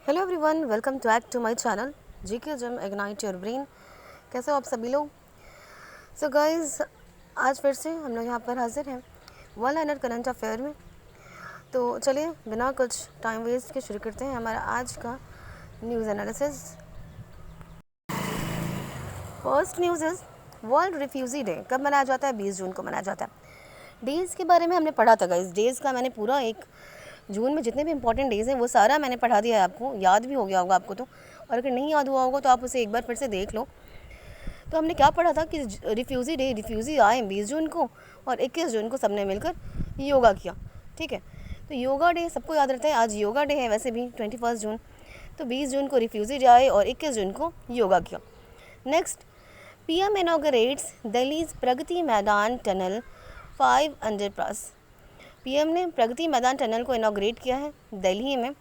Hello everyone, welcome back to my channel GK gym ignite your brain. कैसे हो आप सभी लोग? सो गाइस, आज फिर से हम लोग यहाँ पर हाजिर हैं वन लाइनर करंट अफेयर में। तो चलिए बिना कुछ टाइम वेस्ट के शुरू करते हैं हमारा आज का news analysis. First news is world refugee day कब मनाया जाता है? 20 जून को मनाया जाता है। डेज़ के बारे में हमने पढ़ा था गाइस, डेज़ का मैंने पूरा एक जून में जितने भी इंपॉर्टेंट डेज़ हैं वो सारा मैंने पढ़ा दिया है, आपको याद भी हो गया होगा आपको तो। और अगर नहीं याद हुआ होगा तो आप उसे एक बार फिर से देख लो। तो हमने क्या पढ़ा था कि रिफ्यूज़ी डे, रिफ्यूज़ी आए 20 जून को और 21 जून को सबने मिलकर योगा किया। ठीक है, तो योगा डे सबको याद रहता है, आज योगा डे है वैसे भी 21 जून। तो 20 जून को रिफ्यूज़ी डे आए और 21 जून को योगा किया। Next, PM inaugurates Delhi's Pragati Maidan tunnel 5 underpass. PM ने प्रगति मैदान टनल को इनॉग्रेट किया है दिल्ली में।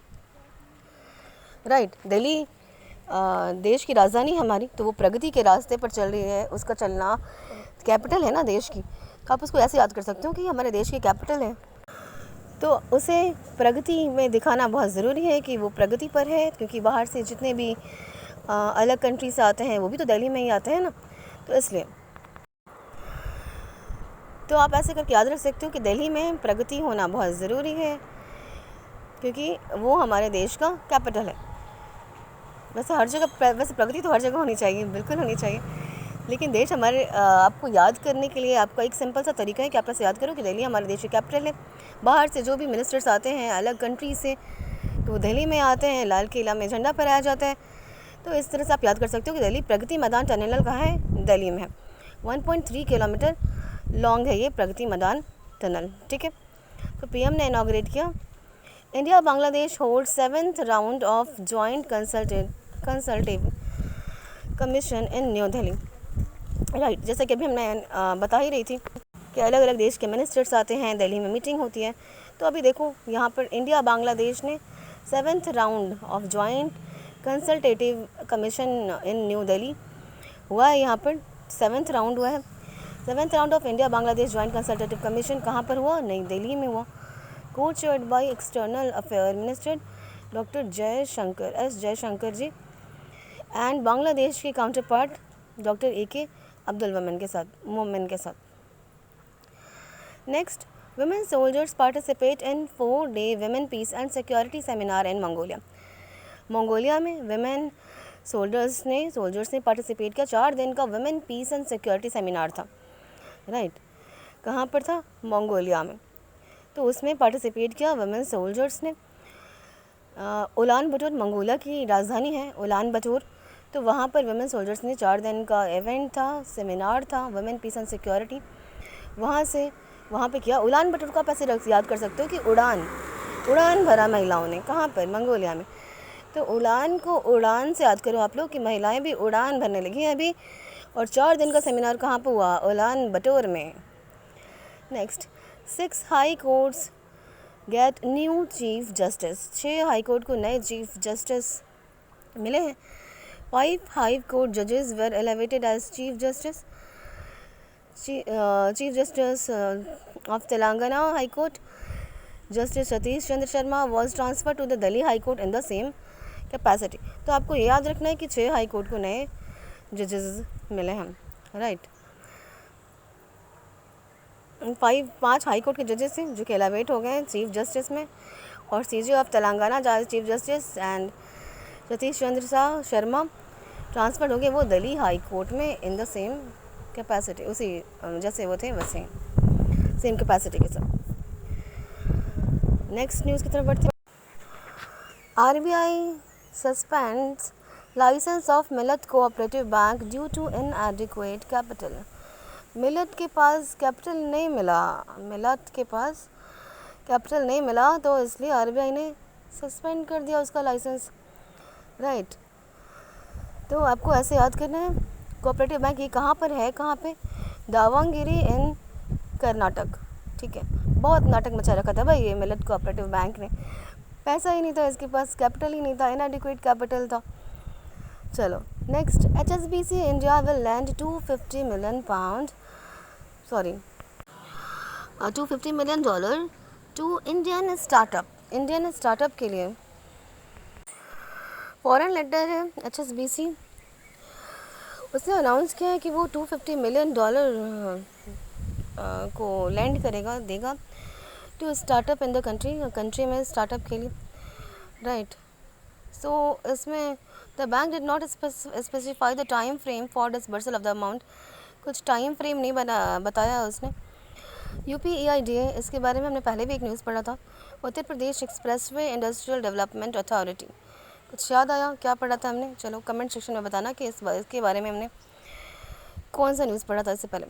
राइट, दिल्ली देश की राजधानी हमारी, तो वो प्रगति के रास्ते पर चल रही है। उसका चलना, कैपिटल है ना देश की, तो आप उसको ऐसे याद कर सकते हो कि हमारे देश की कैपिटल है। तो उसे प्रगति में दिखाना बहुत ज़रूरी है कि वो प्रगति पर है, क्योंकि बाहर से जितने भी अलग कंट्री से आते हैं वो भी तो दिल्ली में ही आते हैं ना, तो इसलिए तो आप ऐसे करके याद रख सकते हो कि दिल्ली में प्रगति होना बहुत ज़रूरी है, क्योंकि वो हमारे देश का कैपिटल है। वैसे हर जगह, वैसे प्रगति तो हर जगह होनी चाहिए, बिल्कुल होनी चाहिए, लेकिन देश हमारे आपको याद करने के लिए आपका एक सिंपल सा तरीका है कि आप ऐसे याद करो कि दिल्ली हमारे देश की कैपिटल है। बाहर से जो भी मिनिस्टर्स आते हैं अलग कंट्री से, तो वो दिल्ली में आते हैं, लाल किला में झंडा फहराया जाता है। तो इस तरह से आप याद कर सकते हो कि दिल्ली प्रगति मैदान टनल कहाँ है? दिल्ली में है। 1.3 किलोमीटर लॉन्ग है ये प्रगति मैदान टनल। ठीक है, तो पीएम ने इनॉग्रेट किया। India Bangladesh hold 7th round of joint consultative commission in new Delhi. Right, जैसे कि अभी हमने बता ही रही थी कि अलग अलग देश के मिनिस्टर्स आते हैं, दिल्ली में मीटिंग होती है। तो अभी देखो यहाँ पर इंडिया बांग्लादेश ने 7th round of joint consultative commission in new Delhi हुआ है। यहाँ पर 7th राउंड हुआ है। 7th round of India Bangladesh joint consultative commission कहाँ पर हुआ? नई दिल्ली में हुआ। को chaired by external affair minister doctor Jaishankar ji and Bangladesh के counter part doctor AK Abdul Momin के साथ। Next, women soldiers participate in 4-day women peace and security seminar in Mongolia. Mongolia में women सोल्जर्स ने पार्टिसिपेट किया। 4 दिन का women peace and security seminar था। Right, कहाँ पर था? मंगोलिया में। तो उसमें पार्टिसिपेट किया women सोल्जर्स ने। उलान बटोर मंगोलिया की राजधानी है, उलान बटोर। तो वहाँ पर वुमेन सोल्जर्स ने 4 दिन का इवेंट था, सेमिनार था, वुमेन पीस एंड सिक्योरिटी। वहाँ पे किया। उलान बटोर को आप ऐसे याद कर सकते हो कि उड़ान भरा महिलाओं ने। कहाँ पर? मंगोलिया में। तो उलान को उड़ान से याद करो आप लोग कि महिलाएं भी उड़ान भरने लगी हैं अभी। और 4 दिन का सेमिनार कहाँ पर हुआ? उलान बटोर में। Next, 6 high courts get new chief justice. 6 high court को नए चीफ जस्टिस मिले हैं। 5 हाई कोर्ट जजेस were elevated as chief justice. Chief justice of Telangana high court justice Satish Chandra Sharma was transfer to the Delhi high court in the same capacity. तो आपको ये याद रखना है कि 6 हाई कोर्ट को नए जजेस मिले हैं। राइट, 5 हाई कोर्ट के जजेस हैं जो कि एलिवेट हो गए हैं चीफ जस्टिस में। और CJ of Telangana chief justice and Satish Chandra Sharma transfer हो गए वो दिल्ली हाई कोर्ट में इन द सेम कैपेसिटी, उसी जैसे वो थे वैसे सेम कैपेसिटी के साथ। नेक्स्ट न्यूज़ की तरफ बढ़ते हैं। RBI suspends licence of Millat cooperative bank due to inadequate capital. Millat के पास कैपिटल नहीं मिला, तो इसलिए RBI ने सस्पेंड कर दिया उसका लाइसेंस। राइट, तो आपको ऐसे याद करना है कोऑपरेटिव बैंक ये कहाँ पर है? कहाँ पे? दावणगेरे इन कर्नाटक। ठीक है, बहुत नाटक मचा रखा था भाई ये मिलत कोऑपरेटिव बैंक ने। पैसा ही नहीं था इसके पास, कैपिटल ही नहीं था, इनएडिक्वेट कैपिटल था। चलो next, HSBC India will lend 250 million $250 million to Indian startup के लिए। फॉरेन लेटर है HSBC, उसने अनाउंस किया है कि वो $250 मिलियन को लैंड करेगा, देगा to startup in the country में स्टार्टअप के लिए, राइट। सो इसमें the bank did not specify the time frame for disbursal of the amount, कुछ टाइम फ्रेम नहीं बताया उसने। UPEIDA, इसके बारे में हमने पहले भी एक न्यूज़ पढ़ा था, Uttar Pradesh expressway industrial development authority. कुछ याद आया क्या पढ़ा था हमने? चलो कमेंट सेक्शन में बताना कि इसके बारे में हमने कौन सा न्यूज़ पढ़ा था इससे पहले।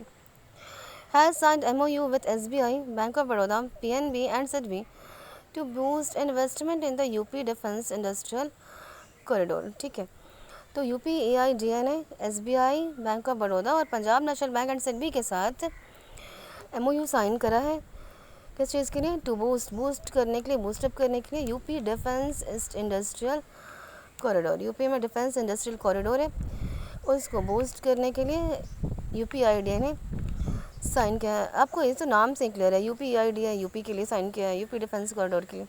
Has signed MOU with SBI, bank of Baroda, PNB and SEDBI to boost investment in the UP defence industrial corridor. ठीक है, तो UPEIDA ने SBI, बैंक ऑफ बड़ौदा और Punjab national bank and SEDBI के साथ MOU साइन करा है। किस चीज़ के लिए? टू बूस्ट करने के लिए, बूस्टअप करने के लिए UP defence industrial corridor. UP में डिफेंस इंडस्ट्रियल कॉरिडोर है, उसको बूस्ट करने के लिए UPEIDA ने साइन किया है। आपको ये तो नाम से क्लियर है, UPEIDA यूपी के लिए साइन किया है, यूपी डिफेंस कॉरिडोर के लिए।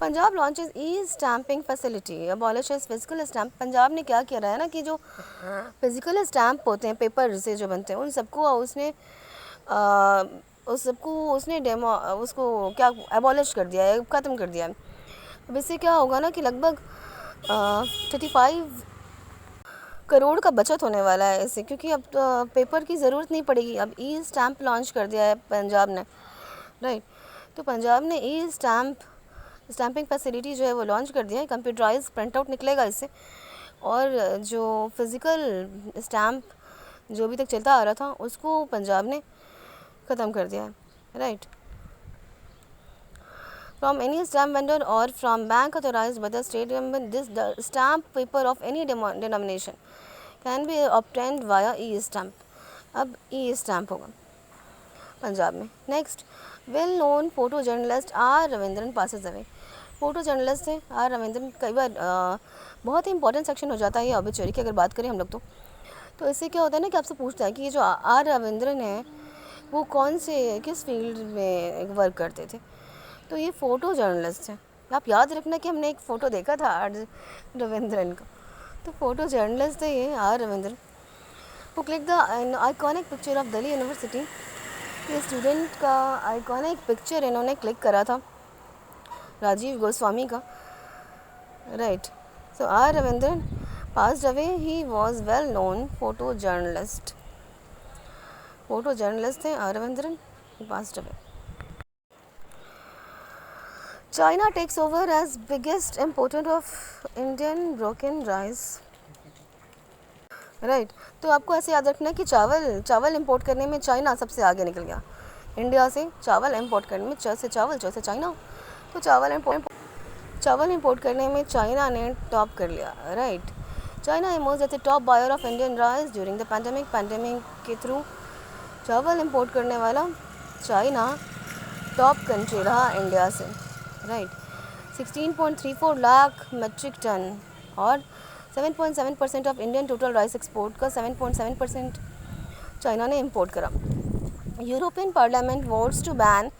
Punjab launches e stamping facility, abolishes physical stamp. Punjab ने क्या किया है ना कि जो फिजिकल स्टैंप होते हैं पेपर से जो बनते हैं, उन सबको उसने डेमो उसको क्या एबॉलिश कर दिया है, ख़त्म कर दिया है। अब इससे क्या होगा ना कि लगभग 35 करोड़ का बचत होने वाला है इससे, क्योंकि अब पेपर की ज़रूरत नहीं पड़ेगी। अब ई स्टैंप लॉन्च कर दिया है पंजाब ने, राइट। तो पंजाब ने ई स्टैंपिंग फैसिलिटी जो है वो लॉन्च कर दिया है। कंप्यूटराइज प्रिंट आउट निकलेगा इससे, और जो फिज़िकल स्टैंप जो अभी तक चलता आ रहा था उसको पंजाब ने ख़त्म कर दिया है, right. From any stamp vendor or from bank authorized by the state government, the stamp paper of any denomination can be obtained via e-stamp. अब e-stamp होगा पंजाब में। Next, well known photo journalist R Ravindran passes away. Photo journalist थे R Ravindran. कई बार बहुत ही important section हो जाता है ये ऑबिचुअरी की, अगर बात करें हम लोग तो इससे क्या होता है ना कि आपसे पूछता है कि ये जो आर रविंद्रन है वो किस फील्ड में वर्क करते थे। तो ये फ़ोटो जर्नलिस्ट हैं। आप याद रखना कि हमने एक फ़ोटो देखा था आर रविंद्रन का, तो फ़ोटो जर्नलिस्ट है ये आर रविंद्रन। वो click the iconic picture of Delhi university. ये स्टूडेंट का आइकॉनिक पिक्चर इन्होंने क्लिक करा था राजीव गोस्वामी का, right. So R Ravindran passed away. He was well known photo journalist थे R Ravindran, he passed away. China takes over as biggest importer of Indian broken rice, right. तो आपको ऐसे याद रखना है कि चावल इंपोर्ट करने में चाइना सबसे आगे निकल गया। इंडिया से चावल इंपोर्ट करने में च से चाइना, तो चावल इंपोर्ट करने में चाइना ने टॉप कर लिया, right. China emerge as the top buyer of Indian rice during the pandemic के थ्रू चावल इंपोर्ट करने वाला चाइना टॉप कंट्री रहा इंडिया से, राइट। 16.34 लाख मेट्रिक टन और 7.7% of Indian total rice export का 7.7% चाइना ने इंपोर्ट करा। European parliament votes to ban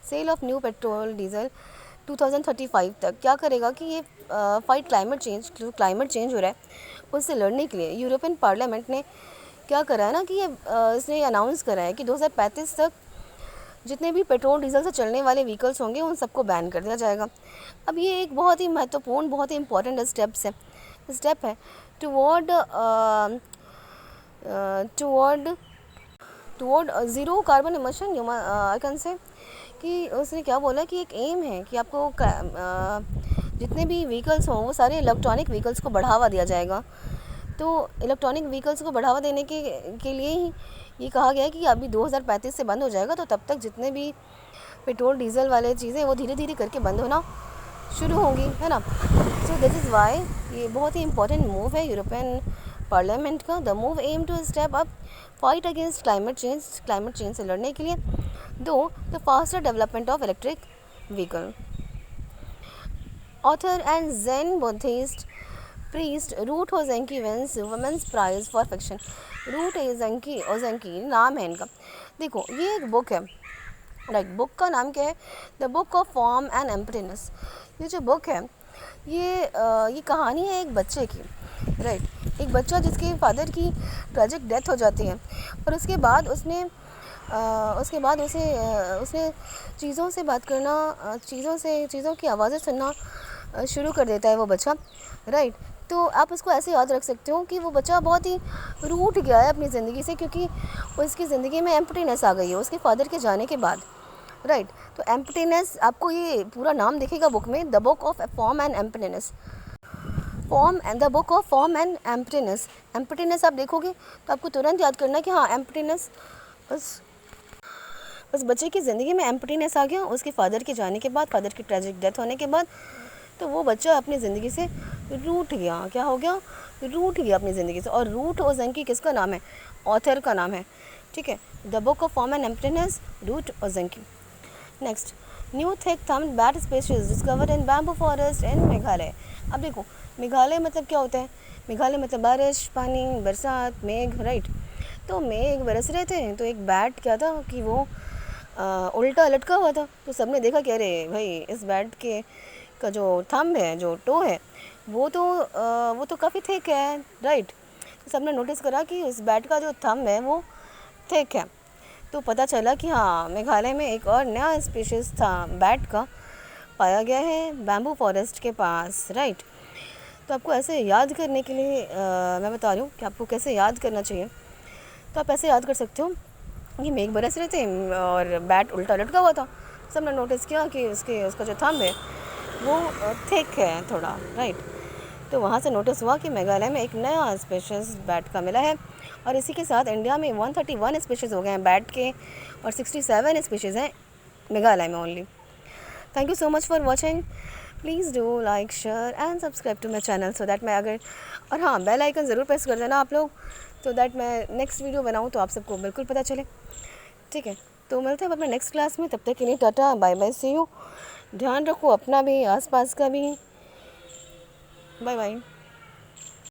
sale of new petrol diesel 2035 तक। क्या करेगा कि ये फाइट क्लाइमेट चेंज हो रहा है उससे लड़ने के लिए यूरोपियन पार्लियामेंट ने क्या करा है ना कि इसने अनाउंस करा है कि 2035 तक जितने भी पेट्रोल डीजल से चलने वाले व्हीकल्स होंगे उन सबको बैन कर दिया जाएगा। अब ये एक बहुत ही महत्वपूर्ण, बहुत ही इंपॉर्टेंट स्टेप है toward zero carbon emission. I can say कि उसने क्या बोला कि एक एम है कि आपको जितने भी व्हीकल्स हों वो सारे इलेक्ट्रॉनिक व्हीकल्स को बढ़ावा दिया जाएगा। तो इलेक्ट्रॉनिक व्हीकल्स को बढ़ावा देने के लिए ही ये कहा गया है कि अभी 2035 से बंद हो जाएगा, तो तब तक जितने भी पेट्रोल डीजल वाले चीज़ें वो धीरे धीरे करके बंद होना शुरू होंगी, है ना। सो दिस इज़ वाई ये बहुत ही इंपॉर्टेंट मूव है यूरोपियन पार्लियामेंट का। The move aim to step up fight against climate change से लड़ने के लिए to the faster development of electric vehicle. Author and Zen Buddhist priest Ruth Ozeki wins women's prize for fiction. Ruth Ozeki नाम है इनका। देखो ये एक बुक है, राइट। बुक का नाम क्या है? The book of form and emptiness. ये जो बुक है ये कहानी है एक बच्चे की, राइट। एक बच्चा जिसके फादर की ट्रेजिक डेथ हो जाती है और उसके बाद उसने चीज़ों से बात करना, चीज़ों की आवाज़ें सुनना शुरू कर देता है वो बच्चा, राइट। तो आप उसको ऐसे याद रख सकते हो कि वो बच्चा बहुत ही रूठ गया है अपनी ज़िंदगी से, क्योंकि उसकी ज़िंदगी में एम्प्टीनेस आ गई है उसके फादर के जाने के बाद, राइट। तो एम्प्टीनेस, आपको ये पूरा नाम दिखेगा बुक में, the book of form and emptiness, the book of form and emptiness. Emptiness आप देखोगे तो आपको तुरंत याद करना कि हाँ, एम्प्टीनेस, उस बच्चे की ज़िंदगी में एम्प्टीनेस आ गया उसके फादर के जाने के बाद, फादर की ट्रेजिक डेथ होने के बाद। तो वो बच्चा अपनी ज़िंदगी से रूठ गया। क्या हो गया? रूठ गया अपनी ज़िंदगी से। और रूट ओजेंकी किसका नाम है? ऑथर का नाम है, ठीक है। The book of form and emptiness, Ruth Ozeki. Next, new thick thumbed bat species discovered in bamboo forest in Meghalaya. अब देखो, मेघालय मतलब क्या होता है? मेघालय मतलब बारिश, पानी, बरसात, मेघ, राइट। तो मेघ बरस रहे थे तो एक बैट क्या था कि वो उल्टा लटका हुआ था। तो सबने देखा कि अरे भाई, इस बैट के का जो थंब है, जो टो है, वो तो काफ़ी थिक है, राइट। तो सबने नोटिस करा कि इस बैट का जो थंब है वो थिक है। तो पता चला कि हाँ, मेघालय में एक और नया स्पीशीज़ था बैट का, पाया गया है बैम्बू फॉरेस्ट के पास, राइट। तो आपको ऐसे याद करने के लिए मैं बता रही हूँ कि आपको कैसे याद करना चाहिए। तो आप ऐसे याद कर सकते हो कि मेघ बरस रहे थे और बैट उल्टा लटका हुआ था। सबने नोटिस किया कि उसका जो थंब है वो थिक है थोड़ा, राइट। तो वहाँ से नोटिस हुआ कि मेघालय में एक नया स्पीशीज़ बैट का मिला है। और इसी के साथ इंडिया में 131 स्पीशीज़ हो गए हैं बैट के और 67 स्पीशीज़ हैं मेघालय में only. Thank you so much for watching. Please do like, share and subscribe to my channel so that मैं और हाँ, बेल आइकन ज़रूर प्रेस कर देना आप लोग, तो दैट मैं नेक्स्ट वीडियो बनाऊँ तो आप सबको बिल्कुल पता चले, ठीक है। तो मिलते हैं अपने नेक्स्ट क्लास में, तब तक के लिए tata, bye bye, see you. ध्यान रखो अपना भी, आसपास का भी। Bye bye.